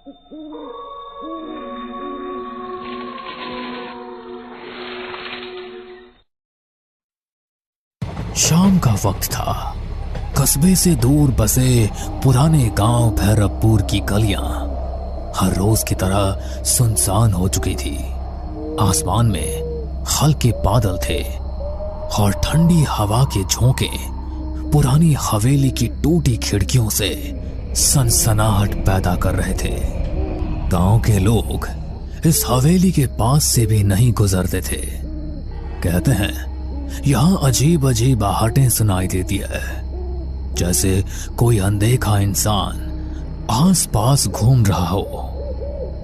शाम का वक्त था। कस्बे से दूर बसे पुराने गांव भैरवपुर की गलियां हर रोज की तरह सुनसान हो चुकी थी। आसमान में हल्के बादल थे और ठंडी हवा के झोंके पुरानी हवेली की टूटी खिड़कियों से सनसनाहट पैदा कर रहे थे। गांव के लोग इस हवेली के पास से भी नहीं गुजरते थे। कहते हैं यहां अजीब अजीब आहटें सुनाई देती है, जैसे कोई अनदेखा इंसान आस पास घूम रहा हो।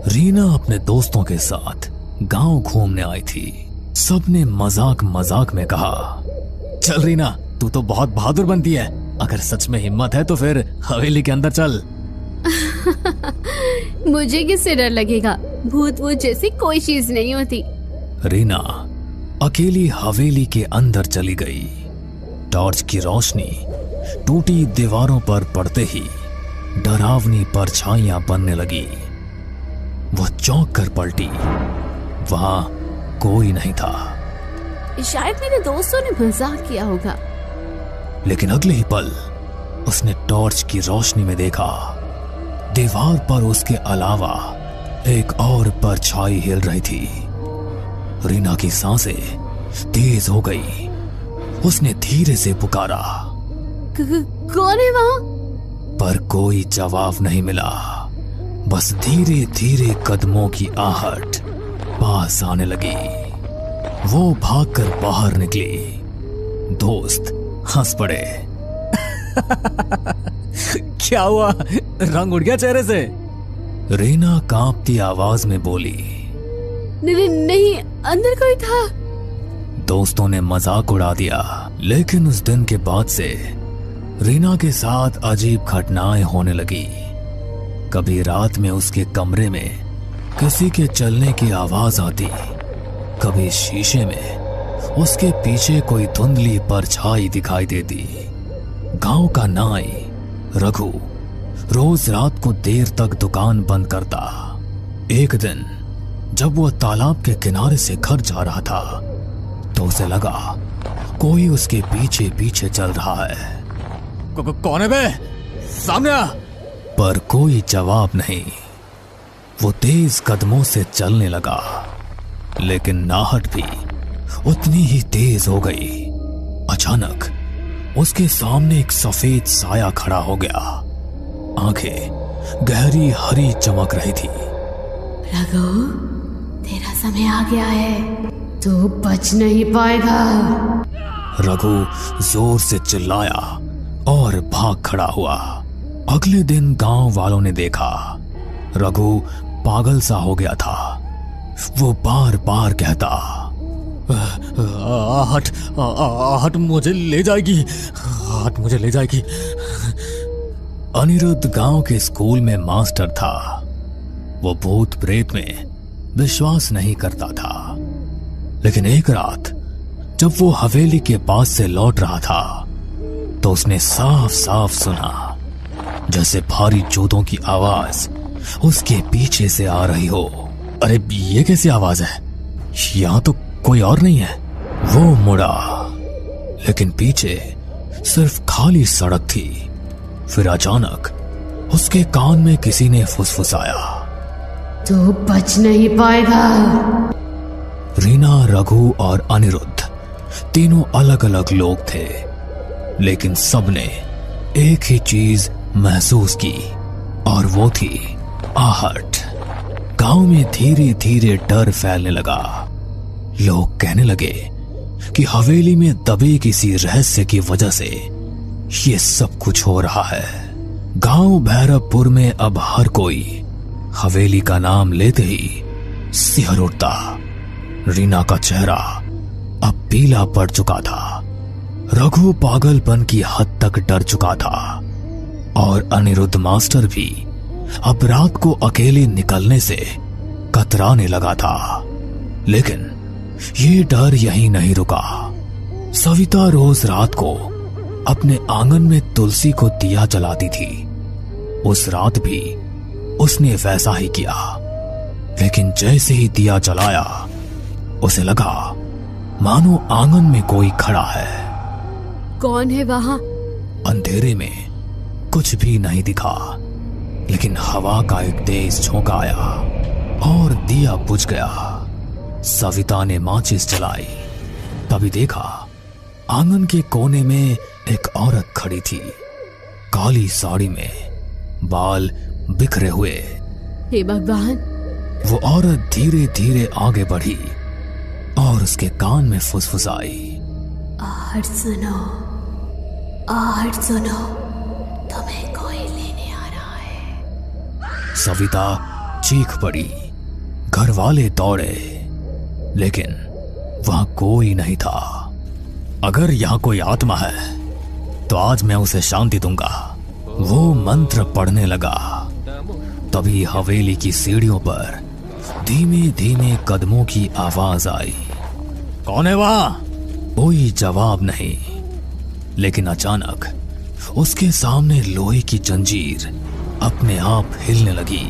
रीना अपने दोस्तों के साथ गांव घूमने आई थी। सबने मजाक मजाक में कहा, चल रीना, तू तो बहुत बहादुर बनती है। अगर सच में हिम्मत है तो फिर हवेली के अंदर चल। मुझे किससे डर लगेगा? भूत वूत जैसी कोई चीज नहीं होती। रीना अकेली हवेली के अंदर चली गई। टॉर्च की रोशनी टूटी दीवारों पर पड़ते ही डरावनी परछाइयां बनने लगी। वो चौंक कर पलटी। वहां कोई नहीं था। शायद मेरे दोस्तों ने मजाक किया होगा। लेकिन अगले ही पल उसने टॉर्च की रोशनी में देखा, दीवार पर उसके अलावा एक और परछाई हिल रही थी। रीना की सांसें तेज हो गई। उसने धीरे से पुकारा, कौन है वहां? पर कोई जवाब नहीं मिला। बस धीरे धीरे कदमों की आहट पास आने लगी। वो भागकर बाहर निकली। दोस्त हंस पड़े। क्या हुआ? रंग उड़ गया चेहरे से? रीना कांपती आवाज में बोली, नहीं, अंदर कोई था। दोस्तों ने मजाक उड़ा दिया। लेकिन उस दिन के बाद से रीना के साथ अजीब घटनाएं होने लगी। कभी रात में उसके कमरे में किसी के चलने की आवाज आती, कभी शीशे में उसके पीछे कोई धुंधली परछाई दिखाई देती। गांव का नाई रघु रोज रात को देर तक दुकान बंद करता। एक दिन जब वो तालाब के किनारे से घर जा रहा था तो उसे लगा कोई उसके पीछे पीछे चल रहा है। कौन है बे? सामने आ। पर कोई जवाब नहीं। वो तेज कदमों से चलने लगा, लेकिन नाहट भी उतनी ही तेज हो गई। अचानक उसके सामने एक सफेद साया खड़ा हो गया। आंखें गहरी हरी चमक रही थी। रघु, तेरा समय आ गया है, तू बच नहीं पाएगा। रघु जोर से चिल्लाया और भाग खड़ा हुआ। अगले दिन गांव वालों ने देखा रघु पागल सा हो गया था। वो बार बार कहता, आहट मुझे ले जाएगी, आहट मुझे ले जाएगी। अनिरुद्ध गांव के स्कूल में मास्टर था। वो भूत प्रेत में विश्वास नहीं करता था। लेकिन एक रात जब वो हवेली के पास से लौट रहा था तो उसने साफ साफ सुना जैसे भारी जूतों की आवाज उसके पीछे से आ रही हो। अरे ये कैसी आवाज है? यहां तो कोई और नहीं है। वो मुड़ा, लेकिन पीछे सिर्फ खाली सड़क थी। फिर अचानक उसके कान में किसी ने फुसफुसाया, तू बच नहीं पाएगा। रीना, रघु और अनिरुद्ध तीनों अलग अलग लोग थे, लेकिन सबने एक ही चीज महसूस की और वो थी आहट। गांव में धीरे धीरे डर फैलने लगा। लोग कहने लगे कि हवेली में दबे किसी रहस्य की वजह से ये सब कुछ हो रहा है। गांव भैरवपुर में अब हर कोई हवेली का नाम लेते ही सिहर उठता। रीना का चेहरा अब पीला पड़ चुका था। रघु पागलपन की हद तक डर चुका था और अनिरुद्ध मास्टर भी अब रात को अकेले निकलने से कतराने लगा था। लेकिन ये डर यहीं नहीं रुका। सविता रोज रात को अपने आंगन में तुलसी को दिया जलाती थी। उस रात भी उसने वैसा ही किया, लेकिन जैसे ही दिया जलाया उसे लगा मानो आंगन में कोई खड़ा है। कौन है वहां? अंधेरे में कुछ भी नहीं दिखा, लेकिन हवा का एक तेज झोंका आया और दिया बुझ गया। सविता ने माचिस जलाई, तभी देखा आंगन के कोने में एक औरत खड़ी थी, काली साड़ी में, बाल बिखरे हुए। हे भगवान! वो औरत धीरे धीरे आगे बढ़ी और उसके कान में फुसफुसाई, आहट सुनो, आहट सुनो, तुम्हें कोई लेने आ रहा है। सविता चीख पड़ी। घर वाले दौड़े, लेकिन वहां कोई नहीं था। अगर यहां कोई आत्मा है तो आज मैं उसे शांति दूंगा, वो मंत्र पढ़ने लगा। तभी हवेली की सीढ़ियों पर धीमे धीमे कदमों की आवाज आई। कौन है वहां? कोई जवाब नहीं, लेकिन अचानक उसके सामने लोहे की जंजीर अपने आप हिलने लगी।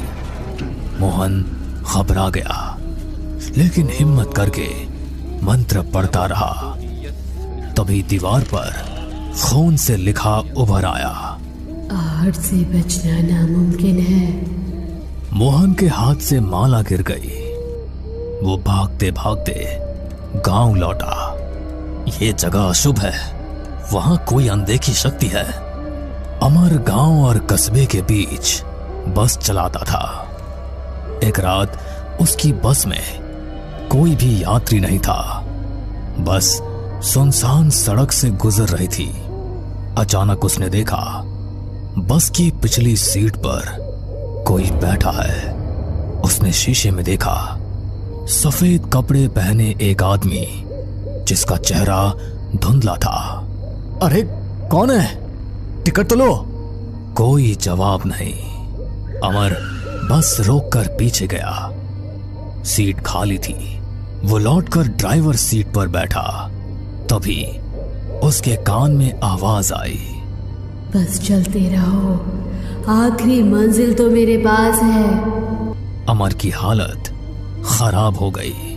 मोहन घबरा गया, लेकिन हिम्मत करके मंत्र पढ़ता रहा। तभी दीवार पर खून से लिखा उभर आया, आहट से बचना नामुमकिन है। मोहन के हाथ से माला गिर गई। वो भागते भागते गांव लौटा। ये जगह अशुभ है, वहां कोई अनदेखी शक्ति है। अमर गांव और कस्बे के बीच बस चलाता था। एक रात उसकी बस में कोई भी यात्री नहीं था। बस सुनसान सड़क से गुजर रही थी। अचानक उसने देखा बस की पिछली सीट पर कोई बैठा है। उसने शीशे में देखा सफेद कपड़े पहने एक आदमी, जिसका चेहरा धुंधला था। अरे कौन है? टिकट तो लो। कोई जवाब नहीं। अमर बस रोककर पीछे गया। सीट खाली थी। वो लौटकर ड्राइवर सीट पर बैठा। तभी उसके कान में आवाज आई, बस चलते रहो, आखिरी मंजिल तो मेरे पास है। अमर की हालत खराब हो गई।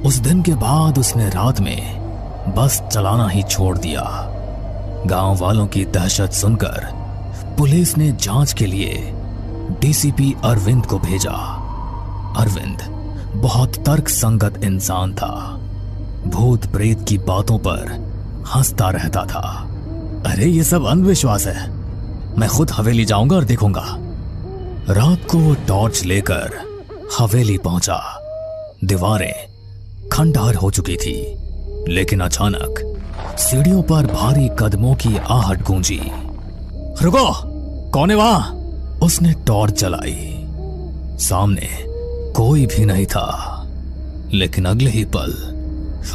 उस दिन के बाद उसने रात में बस चलाना ही छोड़ दिया। गांव वालों की दहशत सुनकर पुलिस ने जांच के लिए डीसीपी अरविंद को भेजा। अरविंद बहुत तर्क संगत इंसान था। भूत प्रेत की बातों पर हंसता रहता था। अरे ये सब अंधविश्वास है, मैं खुद हवेली जाऊंगा और देखूंगा। रात को वो टॉर्च लेकर हवेली पहुंचा। दीवारें खंडहर हो चुकी थी, लेकिन अचानक सीढ़ियों पर भारी कदमों की आहट गूंजी। रुको, कौन है वहां? उसने टॉर्च जलाई। सामने कोई भी नहीं था, लेकिन अगले ही पल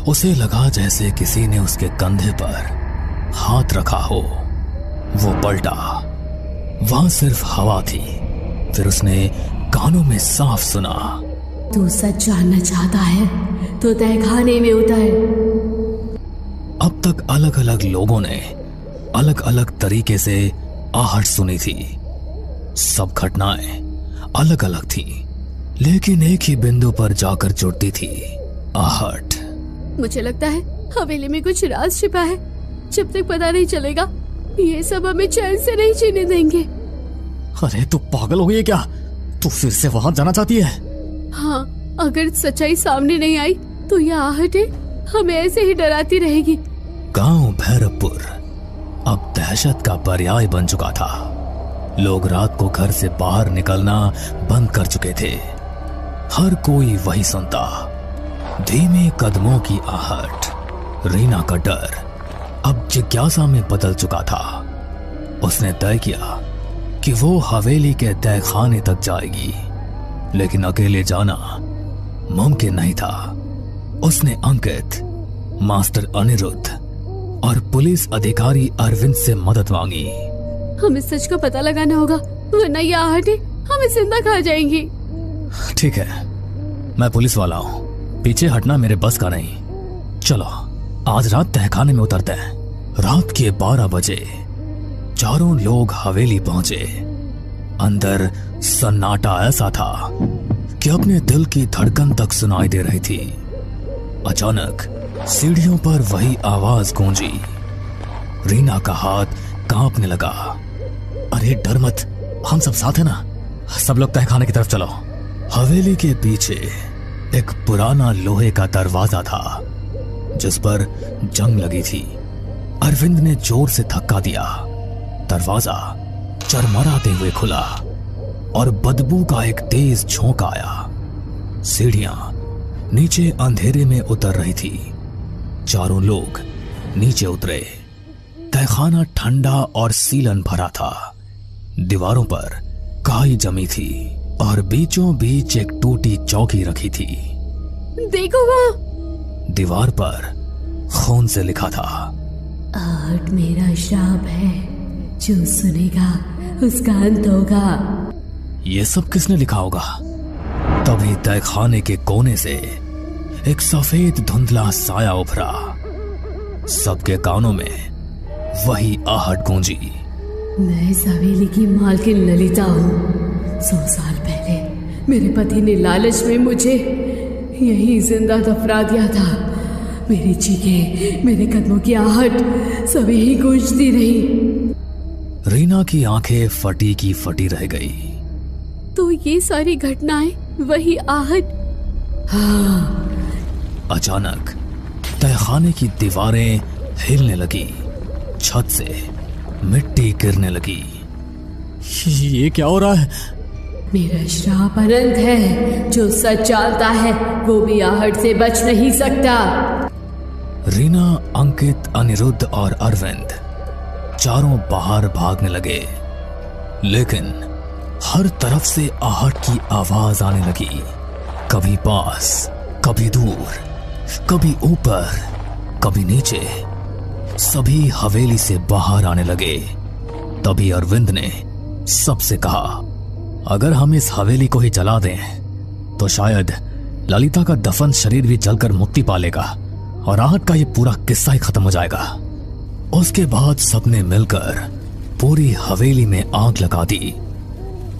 उसे लगा जैसे किसी ने उसके कंधे पर हाथ रखा हो। वो पलटा, वहां सिर्फ हवा थी। फिर उसने कानों में साफ सुना, तू सच जानना चाहता है तो तहखाने में उतर। अब तक अलग अलग लोगों ने अलग अलग तरीके से आहट सुनी थी। सब घटनाएं अलग अलग थी, लेकिन एक ही बिंदु पर जाकर जुड़ती थी, आहट। मुझे लगता है हवेली में कुछ राज छिपा है। जब तक पता नहीं चलेगा, ये सब हमें चैन से नहीं जीने देंगे। अरे तू पागल हो गई है क्या? तू फिर से वहां जाना चाहती है? हाँ, अगर सच्चाई सामने नहीं आई तो यह आहटें हमें ऐसे ही डराती रहेगी। गांव भैरवपुर अब दहशत का पर्याय बन चुका था। लोग रात को घर से बाहर निकलना बंद कर चुके थे। हर कोई वही सुनता, धीमे कदमों की आहट। रीना का डर अब जिज्ञासा में बदल चुका था। उसने तय किया कि वो हवेली के तहखाने तक जाएगी, लेकिन अकेले जाना मुमकिन नहीं था। उसने अंकित, मास्टर अनिरुद्ध और पुलिस अधिकारी अरविंद से मदद मांगी। हमें सच का पता लगाना होगा, वरना ये आहटें हमें जिंदा खा जाएंगी। ठीक है, मैं पुलिस वाला हूँ, पीछे हटना मेरे बस का नहीं। चलो आज रात तहखाने में उतरते हैं। रात के 12 बजे चारों लोग हवेली पहुंचे। अंदर सन्नाटा ऐसा था कि अपने दिल की धड़कन तक सुनाई दे रही थी। अचानक सीढ़ियों पर वही आवाज गूंजी। रीना का हाथ कांपने लगा। अरे डर मत, हम सब साथ हैं ना, सब लोग तहखाने की तरफ चलो। हवेली के पीछे एक पुराना लोहे का दरवाजा था जिस पर जंग लगी थी। अरविंद ने जोर से धक्का दिया। दरवाजा चरमराते हुए खुला और बदबू का एक तेज झोंका आया। सीढ़ियां नीचे अंधेरे में उतर रही थी। चारों लोग नीचे उतरे। तहखाना ठंडा और सीलन भरा था। दीवारों पर काई जमी थी और बीचों बीच एक टूटी चौकी रखी थी। देखो वहाँ। दीवार पर खून से लिखा था, आहट मेरा श्राप है, जो सुनेगा उसका अंत होगा। ये सब किसने लिखा होगा? तभी तहखाने के कोने से एक सफेद धुंधला साया उभरा। सबके कानों में वही आहट गूंजी। मैं इस हवेली की मालकिन ललिता हूँ। 100 साल पहले मेरे पति ने लालच में मुझे यहीं जिंदा दफना दिया था। मेरी चीखें, मेरे कदमों की आहट सब यही गूंजती रही। रीना की आंखें फटी की फटी रह गई। तो ये सारी घटनाएं वही आहट? हाँ। अचानक तहखाने की दीवारें हिलने लगी। छत से मिट्टी गिरने लगी। ये क्या हो रहा है? मेरा श्राप अनंत है। जो सच जानता है वो भी आहट से बच नहीं सकता। रीना, अंकित, अनिरुद्ध और अरविंद चारों बाहर भागने लगे, लेकिन हर तरफ से आहट की आवाज आने लगी। कभी पास, कभी दूर, कभी ऊपर, कभी नीचे। सभी हवेली से बाहर आने लगे। तभी अरविंद ने सबसे कहा, अगर हम इस हवेली को ही जला दें तो शायद ललिता का दफन शरीर भी जलकर मुक्ति पा लेगा और आहट का ये पूरा किस्सा ही खत्म हो जाएगा। उसके बाद सबने मिलकर पूरी हवेली में आग लगा दी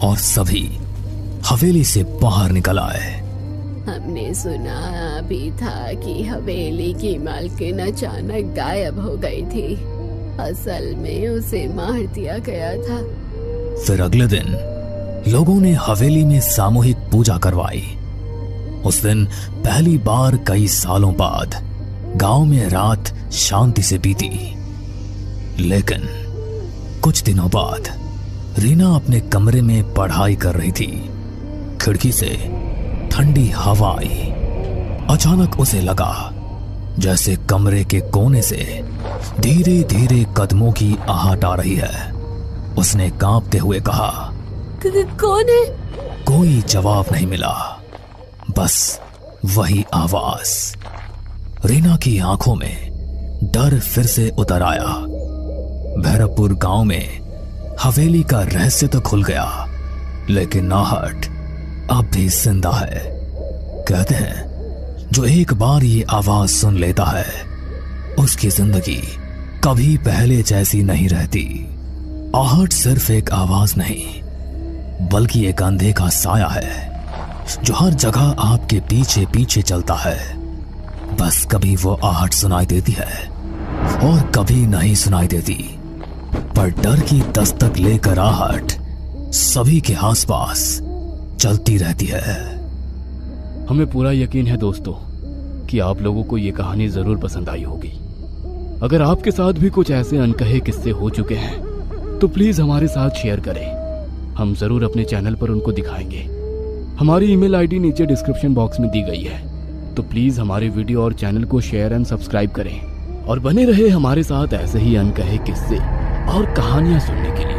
और सभी हवेली से बाहर निकल आए। हमने सुना भी था कि हवेली की मालकिन अचानक गायब हो गई थी। असल में उसे मार दिया गया था। फिर अगले दिन लोगों ने हवेली में सामूहिक पूजा करवाई। उस दिन पहली बार कई सालों बाद गांव में रात शांति से बीती। लेकिन कुछ दिनों बाद रीना अपने कमरे में पढ़ाई कर रही थी। खिड़की से ठंडी हवा आई। अचानक उसे लगा जैसे कमरे के कोने से धीरे धीरे कदमों की आहट आ रही है। उसने कांपते हुए कहा, कौन है? कोई जवाब नहीं मिला, बस वही आवाज। रीना की आंखों में डर फिर से उतर आया। भैरवपुर गांव में हवेली का रहस्य तो खुल गया, लेकिन आहट अब भी जिंदा है। कहते हैं जो एक बार ये आवाज सुन लेता है उसकी जिंदगी कभी पहले जैसी नहीं रहती। आहट सिर्फ एक आवाज नहीं बल्कि एक अंधे का साया है जो हर जगह आपके पीछे पीछे चलता है। बस कभी वो आहट सुनाई देती है और कभी नहीं सुनाई देती, पर डर की दस्तक लेकर आहट सभी के आसपास चलती रहती है। हमें पूरा यकीन है दोस्तों कि आप लोगों को ये कहानी जरूर पसंद आई होगी। अगर आपके साथ भी कुछ ऐसे अनकहे किस्से हो चुके हैं तो प्लीज हमारे साथ शेयर करें। हम जरूर अपने चैनल पर उनको दिखाएंगे। हमारी ईमेल आईडी नीचे डिस्क्रिप्शन बॉक्स में दी गई है, तो प्लीज हमारे वीडियो और चैनल को शेयर एंड सब्सक्राइब करें और बने रहे हमारे साथ ऐसे ही अनकहे किस्से और कहानियां सुनने के लिए।